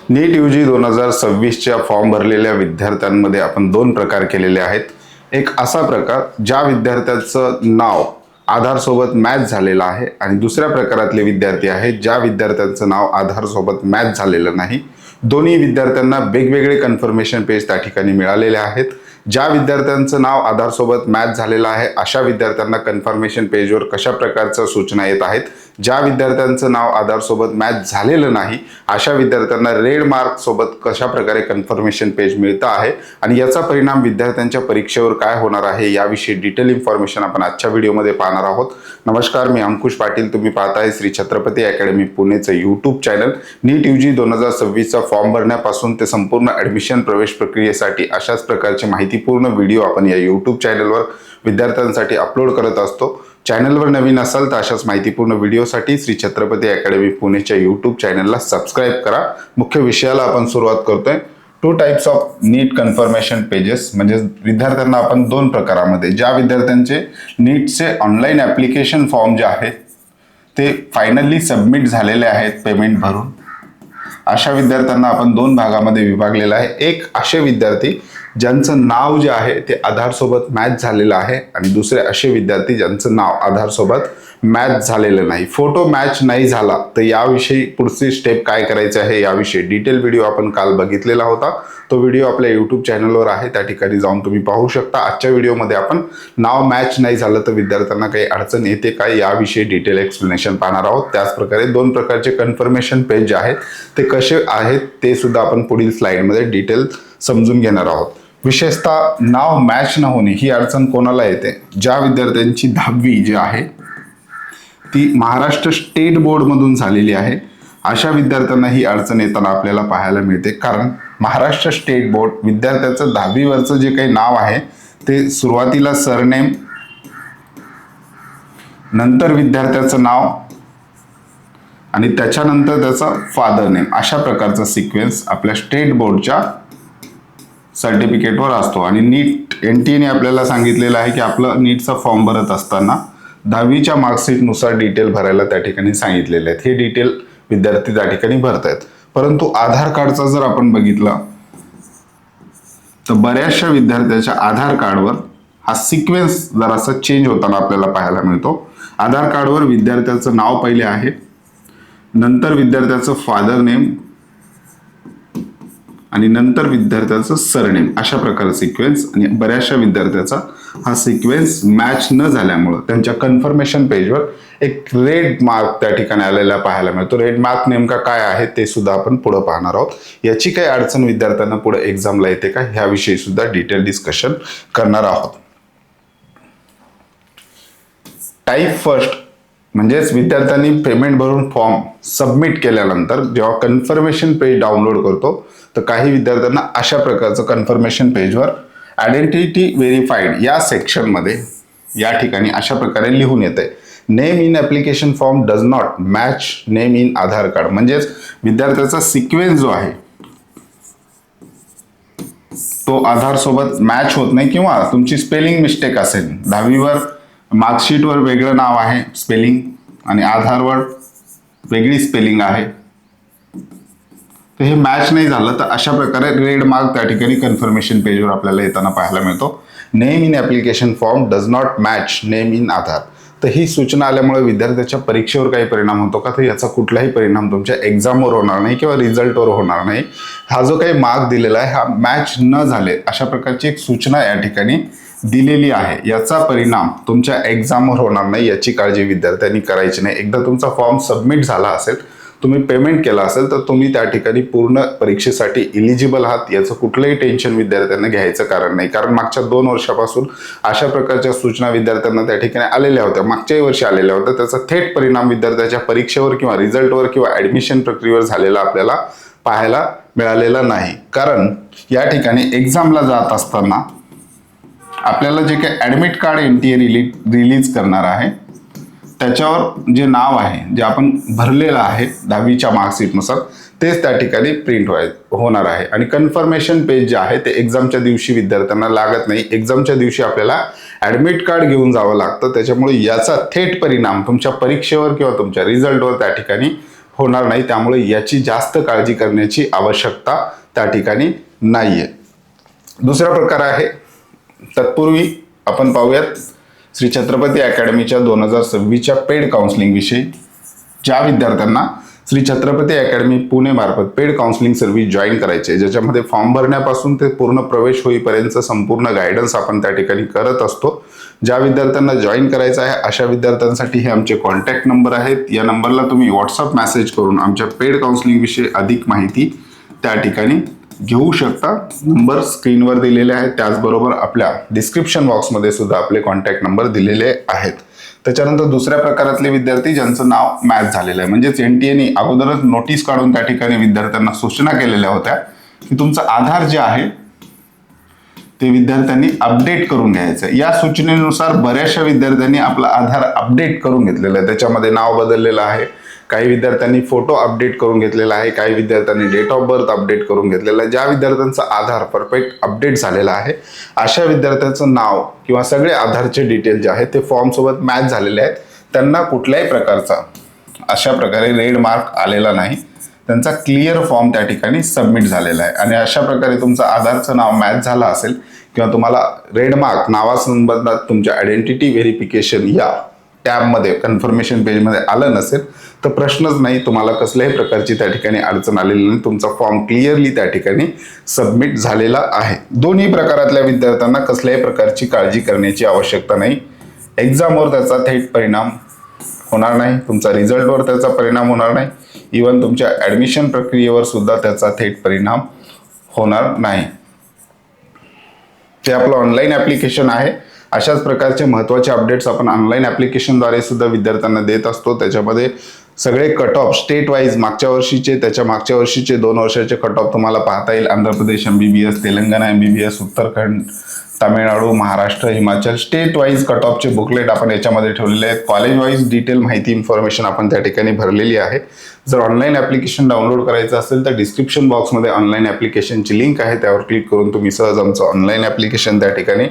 नीट UG 2026च्या form भरलेल्या विद्यार्थ्यांमध्ये आपण दोन प्रकार केलेले आहेत. एक असा प्रकार ज्या विद्यार्थ्याचं नाव आधार सोबत मॅच झालेलं आहे आणि दुसऱ्या प्रकारातले विद्यार्थी आहेत ज्या विद्यार्थ्यांचं नाव आधार सोबत मॅच झालेलं नाही. दोन्ही विद्यार्थ्यांना वेगवेगळे कन्फर्मेशन पेज त्या ठिकाणी मिळालेले आहेत. ज्या विद्यार्थ्यांचं नाव आधार सोबत मॅच झालेलं आहे अशा विद्यार्थ्यांना कन्फर्मेशन पेजवर कशा प्रकारच्या सूचना येत आहेत. ज्या विद्यार्थ्यांचं नाव आधार सोबत मॅच झालेलं नाही अशा विद्यार्थ्यांना रेड मार्क सोबत कशा प्रकारे कन्फर्मेशन पेज मिळतं आहे आणि याचा परिणाम विद्यार्थ्यांच्या परीक्षेवर काय होणार आहे याविषयी डिटेल इन्फॉर्मेशन आपण आजच्या व्हिडिओमध्ये पाहणार आहोत. नमस्कार, मी अंकुश पाटील. तुम्ही पाहताय श्री छत्रपती अकॅडमी पुणेचं यूट्यूब चॅनल. नीट यूजी 2026चा फॉर्म भरण्यापासून ते संपूर्ण ॲडमिशन प्रवेश प्रक्रियेसाठी अशाच प्रकारचे माहितीपूर्ण व्हिडिओ आपण या यूट्यूब चॅनलवर विद्यार्थ्यांसाठी अपलोड करत असतो. चॅनलवर नवीन असाल तर अशाच माहितीपूर्ण व्हिडिओसाठी श्री छत्रपती अकॅडमी पुणेच्या यूट्यूब चॅनलला सबस्क्राईब करा. मुख्य विषयाला आपण सुरुवात करतोय. 2 types of NEET confirmation pages, म्हणजे विद्यार्थ्यांना आपण दोन प्रकारामध्ये, ज्या विद्यार्थ्यांचे नीटचे ऑनलाईन ॲप्लिकेशन फॉर्म जे आहेत ते फायनली सबमिट झालेले आहेत पेमेंट भरून, अशा विद्यार्थ्यांना आपण दोन भागामध्ये विभागलेलं आहे. एक असे विद्यार्थी ज्यांचं नाव जे आहे ते आधार सोबत मॅच झालेलं आहे आणि दुसरे असे विद्यार्थी ज्यांचं नाव आधार सोबत मॅच झालेलं नाही. फोटो मॅच नाही झाला तर याविषयी पुढची स्टेप काय करायचं आहे याविषयी डिटेल व्हिडिओ आपण काल बघितलेला होता. तो व्हिडिओ आपल्या यूट्यूब चॅनलवर आहे, त्या ठिकाणी जाऊन तुम्ही पाहू शकता. आजच्या व्हिडिओमध्ये आपण नाव मॅच नाही झालं तर विद्यार्थ्यांना काही अडचण येते काय याविषयी डिटेल एक्सप्लेनेशन पाहणार आहोत. त्याचप्रकारे दोन प्रकारचे कन्फर्मेशन पेज जे आहेत ते कसे आहेत ते सुद्धा आपण पुढील स्लाइडमध्ये डिटेल समजून घेणार आहोत. विशेषतः नाव मॅच न होणे ही अडचण कोणाला येते? ज्या विद्यार्थ्यांची 10वी जी आहे ती महाराष्ट्र स्टेट बोर्डमधून झालेली आहे अशा विद्यार्थ्यांना ही अडचण येताना आपल्याला पाहायला मिळते. कारण महाराष्ट्र स्टेट बोर्ड विद्यार्थ्याचं 10वीवरचं जे काही नाव आहे ते सुरुवातीला सरनेम, नंतर विद्यार्थ्याचं नाव आणि त्याच्यानंतर त्याचा फादर नेम, अशा प्रकारचा सिक्वेन्स आपल्या स्टेट बोर्डच्या सर्टिफिकेटवर असतो. आणि नीट NTA आपल्याला सांगितलेलं आहे की आपलं नीटचा फॉर्म भरत असताना 10वीच्या मार्कशीटनुसार डिटेल भरायला त्या ठिकाणी सांगितलेले आहेत. हे डिटेल विद्यार्थी त्या ठिकाणी भरत आहेत. परंतु आधार कार्डचा जर आपण बघितला तर बऱ्याचशा विद्यार्थ्याच्या आधार कार्डवर हा सिक्वेन्स जरासा चेंज होताना आपल्याला पाहायला मिळतो. आधार कार्डवर विद्यार्थ्याचं नाव पहिले आहे, नंतर विद्यार्थ्याचं फादर नेम आणि नंतर विद्यार्थ्याचं सरनेम, अशा प्रकारचा सिक्वेन्स. आणि बऱ्याचशा विद्यार्थ्याचा हा सिक्वेन्स मॅच न झाल्यामुळं त्यांच्या कन्फर्मेशन पेजवर एक रेड मार्क त्या ठिकाणी आलेला पाहायला मिळतो. रेड मार्क नेमका काय आहे ते सुद्धा आपण पुढे पाहणार आहोत. याची काही अडचण विद्यार्थ्यांना पुढे एक्झामला येते का ह्याविषयी सुद्धा डिटेल डिस्कशन करणार आहोत. टाईप फर्स्ट म्हणजेच विद्यार्थ्यांनी पेमेंट भरून फॉर्म सबमिट केल्यानंतर जेव्हा कन्फर्मेशन पेज डाउनलोड करतो तर काही विद्यार्थ्यांना अशा प्रकारचं कन्फर्मेशन पेजवर आयडेंटिटी व्हेरीफाईड या सेक्शनमध्ये या ठिकाणी अशा प्रकारे लिहून येते, name in application form does not match name in Aadhaar card. म्हणजेच विद्यार्थ्याचा सिक्वेन्स जो आहे तो आधार सोबत मॅच होत नाही किंवा तुमची स्पेलिंग मिस्टेक असेल. 10वीवर मार्कशीटवर वेगळं नाव आहे स्पेलिंग आणि आधारवर वेगळी स्पेलिंग आहे, तर हे मॅच नाही झालं तर अशा प्रकारे रेड मार्क त्या ठिकाणी कन्फर्मेशन पेजवर आपल्याला येताना पाहायला मिळतो. Name in application form does not match name in Aadhaar. तर ही सूचना आल्यामुळे विद्यार्थ्याच्या परीक्षेवर काही परिणाम होतो का? तर याचा कुठलाही परिणाम तुमच्या एक्झामवर होणार नाही किंवा रिझल्टवर होणार नाही. हा जो काही मार्क दिलेला आहे हा मॅच न झाले अशा प्रकारची एक सूचना या ठिकाणी दिलेली आहे. याचा परिणाम तुमच्या एक्झामवर होणार नाही याची काळजी विद्यार्थ्यांनी करायची नाही. एकदा तुमचा फॉर्म सबमिट झाला असेल, तुम्ही पेमेंट केला असेल तर तुम्ही त्या ठिकाणी पूर्ण परीक्षेसाठी इलिजिबल आहात याचं कुठलंही टेन्शन विद्यार्थ्यांना घ्यायचं कारण नाही. कारण मागच्या 2 वर्षापासून अशा प्रकारच्या सूचना विद्यार्थ्यांना त्या ठिकाणी आलेल्या होत्या, मागच्याही वर्षी आलेल्या होत्या. त्याचा थेट परिणाम विद्यार्थ्याच्या परीक्षेवर किंवा रिझल्टवर किंवा ॲडमिशन प्रक्रियेवर झालेला आपल्याला पाहायला मिळालेला नाही. कारण या ठिकाणी एक्झामला जात असताना आपल्याला जे काही ॲडमिट कार्ड NTA रिलीज करणार आहे त्याच्यावर जे नाव आहे जे आपण भरलेलं आहे 10वीच्या मार्कशीटनुसार तेच त्या ठिकाणी प्रिंट होणार आहे. आणि कन्फर्मेशन पेज जे आहे ते एक्झामच्या दिवशी विद्यार्थ्यांना लागत नाही. एक्झामच्या दिवशी आपल्याला ॲडमिट कार्ड घेऊन जावं लागतं. त्याच्यामुळे याचा थेट परिणाम तुमच्या परीक्षेवर किंवा तुमच्या रिझल्टवर त्या ठिकाणी होणार नाही, त्यामुळे याची जास्त काळजी करण्याची आवश्यकता त्या ठिकाणी नाहीये. दुसरा प्रकार आहे, तत्पूर्वी आपण पाहूयात श्री छत्रपती अकॅडमीच्या 2026च्या पेड काउन्सिलिंग विषयी. ज्या विद्यार्थ्यांना श्री छत्रपती अकॅडमी पुणे मार्फत पेड काउन्सिलिंग सर्व्हिस जॉईन करायचे आहे, ज्याच्यामध्ये फॉर्म भरण्यापासून ते पूर्ण प्रवेश होईपर्यंत संपूर्ण गायडन्स आपण त्या ठिकाणी करत असतो. ज्या विद्यार्थ्यांना जॉईन करायचं आहे अशा विद्यार्थ्यांसाठी हे आमचे कॉन्टॅक्ट नंबर आहेत. या नंबरला तुम्ही व्हॉट्सअप मेसेज करून आमच्या पेड काउन्सिलिंग विषयी अधिक माहिती त्या ठिकाणी घेऊ शकता. नंबर स्क्रीनवर दिलेले आहेत, त्याचबरोबर आपल्या डिस्क्रिप्शन बॉक्समध्ये सुद्धा आपले कॉन्टॅक्ट नंबर दिलेले आहेत. त्याच्यानंतर दुसऱ्या प्रकारातले विद्यार्थी ज्यांचं नाव मॅच झालेलं आहे, म्हणजेच NTA अगोदरच नोटीस काढून त्या ठिकाणी विद्यार्थ्यांना सूचना केलेल्या होत्या की तुमचं आधार जे आहे ते विद्यार्थ्यांनी अपडेट करून घ्यायचं. या सूचनेनुसार बऱ्याचशा विद्यार्थ्यांनी आपला आधार अपडेट करून घेतलेलं आहे. त्याच्यामध्ये नाव बदललेलं आहे, काही विद्यार्थ्यांनी फोटो अपडेट करून घेतलेला आहे, काही विद्यार्थ्यांनी डेट ऑफ बर्थ अपडेट करून घेतलेला आहे. ज्या विद्यार्थ्यांचा आधार परफेक्ट अपडेट झालेला आहे अशा विद्यार्थ्यांचं नाव किंवा सगळे आधारचे डिटेल जे आहेत ते फॉर्म सोबत मॅच झालेले आहेत. त्यांना कुठल्याही प्रकारचा अशा प्रकारे रेड मार्क आलेला नाही, त्यांचा क्लिअर फॉर्म त्या ठिकाणी सबमिट झालेला आहे. आणि अशा प्रकारे तुमचं आधारचं नाव मॅच झालं असेल किंवा तुम्हाला रेड मार्क नावासंबंधात तुमच्या आयडेंटिटी व्हेरिफिकेशन या टॅबमध्ये कन्फर्मेशन पेजमध्ये आलं नसेल तर प्रश्नच नाही, तुम्हाला कसल्याही प्रकारची त्या ठिकाणी अडचण आलेली नाही, तुमचा फॉर्म क्लिअरली त्या ठिकाणी सबमिट झालेला आहे. दोन्ही प्रकारातल्या विद्यार्थ्यांना कसल्याही प्रकारची काळजी करण्याची आवश्यकता नाही. एक्झामवर त्याचा थेट परिणाम होणार नाही, तुमचा रिझल्टवर त्याचा परिणाम होणार नाही, इव्हन तुमच्या ॲडमिशन प्रक्रियेवर सुद्धा त्याचा थेट परिणाम होणार नाही. ते आपलं ऑनलाईन ॲप्लिकेशन आहे. अशाच प्रकारचे महत्त्वाचे अपडेट्स आपण ऑनलाईन ॲप्लिकेशनद्वारे सुद्धा विद्यार्थ्यांना देत असतो. त्याच्यामध्ये सगळे कट ऑफ स्टेट वाईज मागच्या वर्षीचे, त्याच्या मागच्या वर्षीचे 2 वर्षाचे कट ऑफ तुम्हाला पाहता येईल. Andhra Pradesh MBBS, Telangana MBBS, Uttarakhand, Tamil Nadu, Maharashtra, Himachal state wise cut ऑफचे बुकलेट आपण याच्यामध्ये ठेवलेले आहेत. कॉलेज वाईज डिटेल माहिती इन्फॉर्मेशन आपण त्या ठिकाणी भरलेली आहे. जर ऑनलाईन ॲप्लिकेशन डाउनलोड करायचं असेल तर डिस्क्रिप्शन बॉक्समध्ये ऑनलाईन ॲप्लिकेशनची लिंक आहे, त्यावर क्लिक करून तुम्ही सहज आमचं ऑनलाईन ॲप्लिकेशन त्या ठिकाणी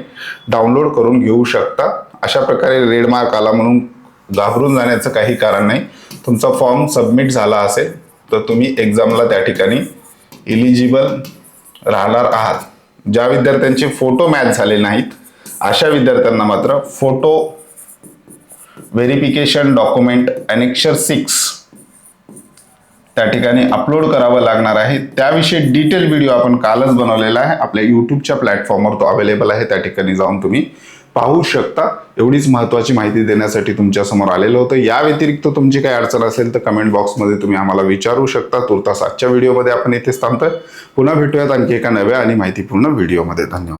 डाउनलोड करून घेऊ शकता. अशा प्रकारे रेड मार्क आला म्हणून घाबरून जाण्याचं काही कारण नाही. तुमचा फॉर्म सबमिट झाला असेल तर तुम्ही एक्झामला त्या ठिकाणी इलिजिबल राहणार आहात. ज्या विद्यार्थ्यांचे फोटो मॅच झाले नाहीत अशा विद्यार्थ्यांना मात्र फोटो व्हेरिफिकेशन डॉक्युमेंट ॲनेक्शर 6 त्या ठिकाणी अपलोड करावं लागणार आहे. त्याविषयी डिटेल व्हिडिओ आपण कालच बनवलेला आहे, आपल्या यूट्यूबच्या प्लॅटफॉर्मवर तो अवेलेबल आहे, त्या ठिकाणी जाऊन तुम्ही पाहू शकता. एवढीच महत्त्वाची माहिती देण्यासाठी तुमच्यासमोर आलेलं होतं. या व्यतिरिक्त तुमची काही अडचण असेल तर कमेंट बॉक्समध्ये तुम्ही आम्हाला विचारू शकता. तुर्तास आजच्या व्हिडिओमध्ये आपण इथेच थांबतोय. पुन्हा भेटूयात आणखी एका नव्या आणि माहितीपूर्ण व्हिडिओमध्ये. धन्यवाद.